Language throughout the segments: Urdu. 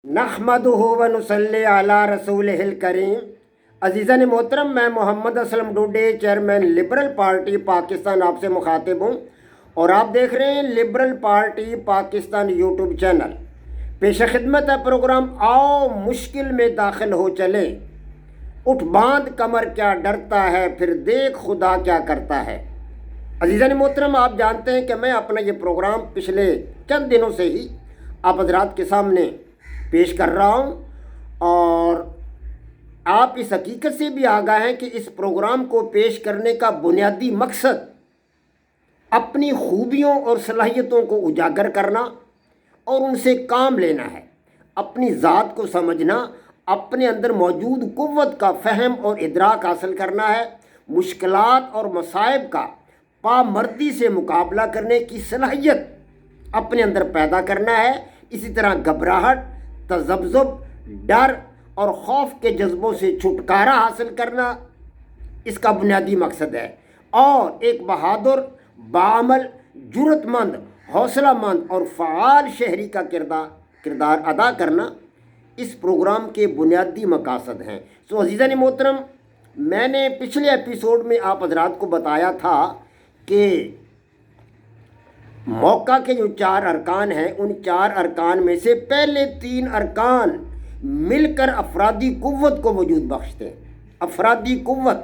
نحمدہ و نصلی علی رسولہ الکریم۔ عزیزان محترم، میں Muhammad Aslam Dode, chairman liberal party Pakistan, آپ سے مخاطب ہوں اور آپ دیکھ رہے ہیں liberal party Pakistan YouTube channel. پیش خدمت ہے پروگرام آؤ مشکل میں داخل ہو چلے، اٹھ باندھ کمر کیا ڈرتا ہے، پھر دیکھ خدا کیا کرتا ہے۔ عزیزان محترم، آپ جانتے ہیں کہ میں اپنا یہ پروگرام پچھلے چند دنوں سے ہی آپ حضرات کے سامنے پیش کر رہا ہوں، اور آپ اس حقیقت سے بھی آگاہ ہیں کہ اس پروگرام کو پیش کرنے کا بنیادی مقصد اپنی خوبیوں اور صلاحیتوں کو اجاگر کرنا اور ان سے کام لینا ہے، اپنی ذات کو سمجھنا، اپنے اندر موجود قوت کا فہم اور ادراک حاصل کرنا ہے، مشکلات اور مصائب کا پامردی سے مقابلہ کرنے کی صلاحیت اپنے اندر پیدا کرنا ہے۔ اسی طرح گھبراہٹ، تذبذب، ڈر اور خوف کے جذبوں سے چھٹکارا حاصل کرنا اس کا بنیادی مقصد ہے، اور ایک بہادر، باعمل، جرأت مند، حوصلہ مند اور فعال شہری کا کردار ادا کرنا اس پروگرام کے بنیادی مقاصد ہیں۔ عزیزان محترم، میں نے پچھلے ایپیسوڈ میں آپ حضرات کو بتایا تھا کہ موقع کے جو 4 ارکان ہیں، ان 4 ارکان میں سے پہلے 3 ارکان مل کر افرادی قوت کو وجود بخشتے ہیں۔ افرادی قوت،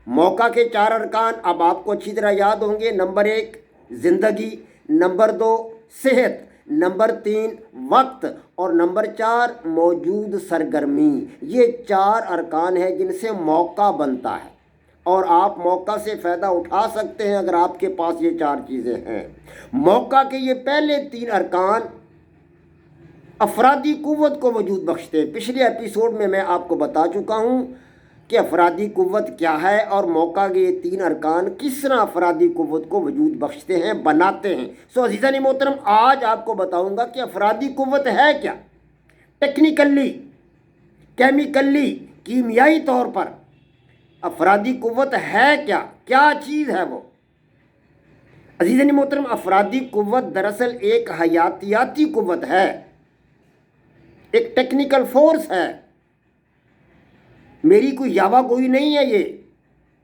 موقع کے 4 ارکان اب آپ کو اچھی طرح یاد ہوں گے۔ نمبر 1 زندگی، نمبر 2 صحت، نمبر 3 وقت، اور نمبر 4 موجود سرگرمی۔ یہ 4 ارکان ہیں جن سے موقع بنتا ہے، اور آپ موقع سے فائدہ اٹھا سکتے ہیں اگر آپ کے پاس یہ 4 چیزیں ہیں۔ موقع کے یہ پہلے 3 ارکان افرادی قوت کو وجود بخشتے ہیں۔ پچھلے ایپیسوڈ میں آپ کو بتا چکا ہوں کہ افرادی قوت کیا ہے اور موقع کے یہ 3 ارکان کس طرح افرادی قوت کو وجود بخشتے ہیں، بناتے ہیں۔ عزیزان محترم، آج آپ کو بتاؤں گا کہ افرادی قوت ہے کیا، ٹیکنیکلی، کیمیکلی، کیمیائی طور پر افرادی قوت ہے کیا، کیا چیز ہے وہ۔ عزیزان محترم، افرادی قوت دراصل ایک حیاتیاتی قوت ہے، ایک ٹیکنیکل فورس ہے، میری کوئی یاوہ گوئی نہیں ہے یہ۔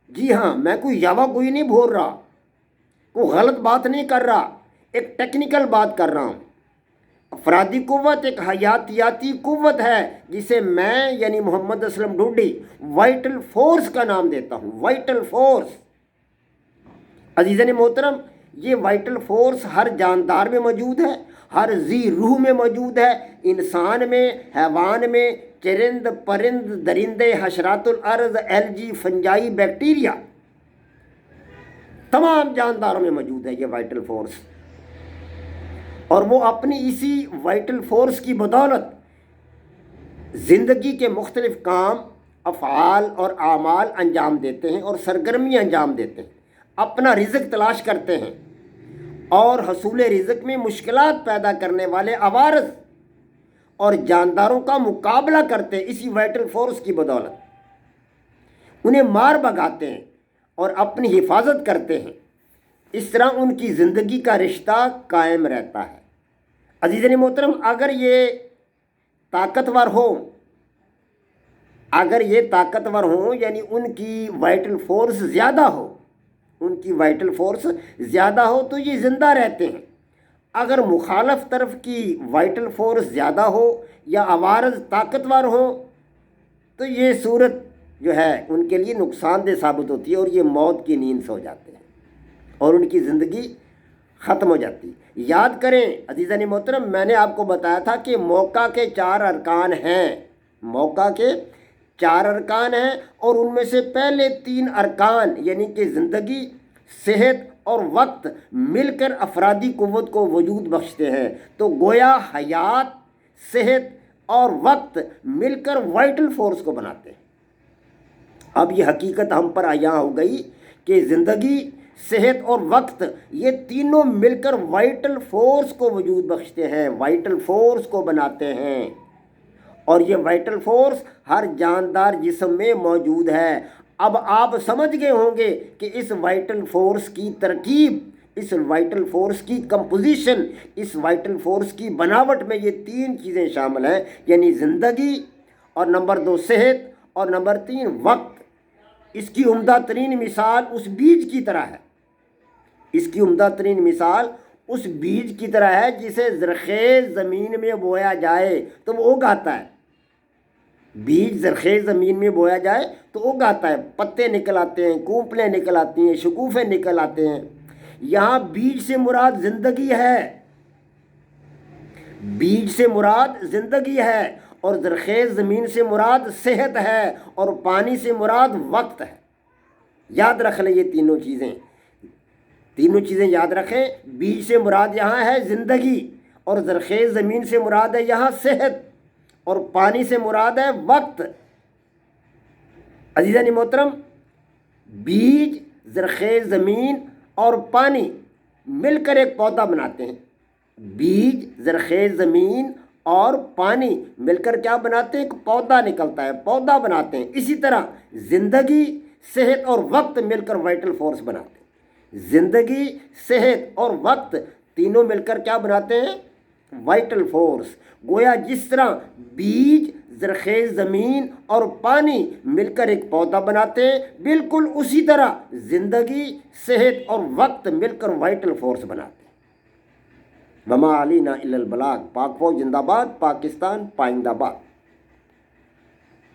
جی ہاں، میں کوئی یاوہ گوئی نہیں بول رہا، کوئی غلط بات نہیں کر رہا، ایک ٹیکنیکل بات کر رہا ہوں۔ افرادی قوت ایک حیاتیاتی قوت ہے جسے میں یعنی محمد اسلم ڈوڈی وائٹل فورس کا نام دیتا ہوں۔ وائٹل فورس، عزیزان محترم، یہ وائٹل فورس ہر جاندار میں موجود ہے، ہر ذی روح میں موجود ہے، انسان میں، حیوان میں، چرند، پرند، درندے، حشرات الارض، الجی، فنجائی، بیکٹیریا، تمام جانداروں میں موجود ہے یہ وائٹل فورس، اور وہ اپنی اسی وائٹل فورس کی بدولت زندگی کے مختلف کام، افعال اور اعمال انجام دیتے ہیں اور سرگرمیاں انجام دیتے ہیں، اپنا رزق تلاش کرتے ہیں، اور حصول رزق میں مشکلات پیدا کرنے والے عوارض اور جانداروں کا مقابلہ کرتے ہیں اسی وائٹل فورس کی بدولت، انہیں مار بھگاتے ہیں اور اپنی حفاظت کرتے ہیں۔ اس طرح ان کی زندگی کا رشتہ قائم رہتا ہے۔ عزیزان محترم، اگر یہ طاقتور ہوں یعنی ان کی وائٹل فورس زیادہ ہو، تو یہ زندہ رہتے ہیں۔ اگر مخالف طرف کی وائٹل فورس زیادہ ہو یا عوارض طاقتور ہو تو یہ صورت جو ہے ان کے لیے نقصان دہ ثابت ہوتی ہے، اور یہ موت کی نیند سو جاتے ہیں اور ان کی زندگی ختم ہو جاتی ہے۔ یاد کریں عزیزان محترم، میں نے آپ کو بتایا تھا کہ موقع کے 4 ارکان ہیں، موقع کے 4 ارکان ہیں، اور ان میں سے پہلے 3 ارکان یعنی کہ زندگی، صحت اور وقت مل کر افرادی قوت کو وجود بخشتے ہیں۔ تو گویا حیات، صحت اور وقت مل کر وائٹل فورس کو بناتے ہیں۔ اب یہ حقیقت ہم پر عیاں ہو گئی کہ زندگی، صحت اور وقت، یہ تینوں مل کر وائٹل فورس کو وجود بخشتے ہیں، وائٹل فورس کو بناتے ہیں، اور یہ وائٹل فورس ہر جاندار جسم میں موجود ہے۔ اب آپ سمجھ گئے ہوں گے کہ اس وائٹل فورس کی ترکیب، اس وائٹل فورس کی کمپوزیشن، اس وائٹل فورس کی بناوٹ میں یہ تین چیزیں شامل ہیں، یعنی زندگی، اور نمبر 2 صحت، اور نمبر 3 وقت۔ اس کی عمدہ ترین مثال اس بیج کی طرح ہے، اس کی عمدہ ترین مثال اس بیج کی طرح ہے جسے زرخیز زمین میں بویا جائے تو وہ اگ آتا ہے۔ بیج زرخیز زمین میں بویا جائے تو اگ آتا ہے، پتے نکل آتے ہیں، کونپلیں نکل آتی ہیں، شگوفے نکل آتے ہیں۔ یہاں بیج سے مراد زندگی ہے، بیج سے مراد زندگی ہے، اور زرخیز زمین سے مراد صحت ہے، اور پانی سے مراد وقت ہے۔ یاد رکھ لیں یہ تینوں چیزیں یاد رکھیں۔ بیج سے مراد یہاں ہے زندگی، اور زرخیز زمین سے مراد ہے یہاں صحت، اور پانی سے مراد ہے وقت۔ عزیزان محترم، بیج، زرخیز زمین اور پانی مل کر ایک پودا بناتے ہیں۔ بیج، زرخیز زمین اور پانی مل کر کیا بناتے ہیں؟ ایک پودا نکلتا ہے، پودا بناتے ہیں۔ اسی طرح زندگی، صحت اور وقت مل کر وائٹل فورس بناتے ہیں۔ زندگی، صحت اور وقت تینوں مل کر کیا بناتے ہیں؟ Vital force. گویا جس طرح بیج، زرخیز زمین اور پانی مل کر ایک پودا بناتے ہیں، بالکل اسی طرح زندگی، صحت اور وقت مل کر وائٹل فورس بناتے ہیں۔ وما علینا الا البلاغ۔ پاک فوج زندہ باد، پاکستان پائندہ باد۔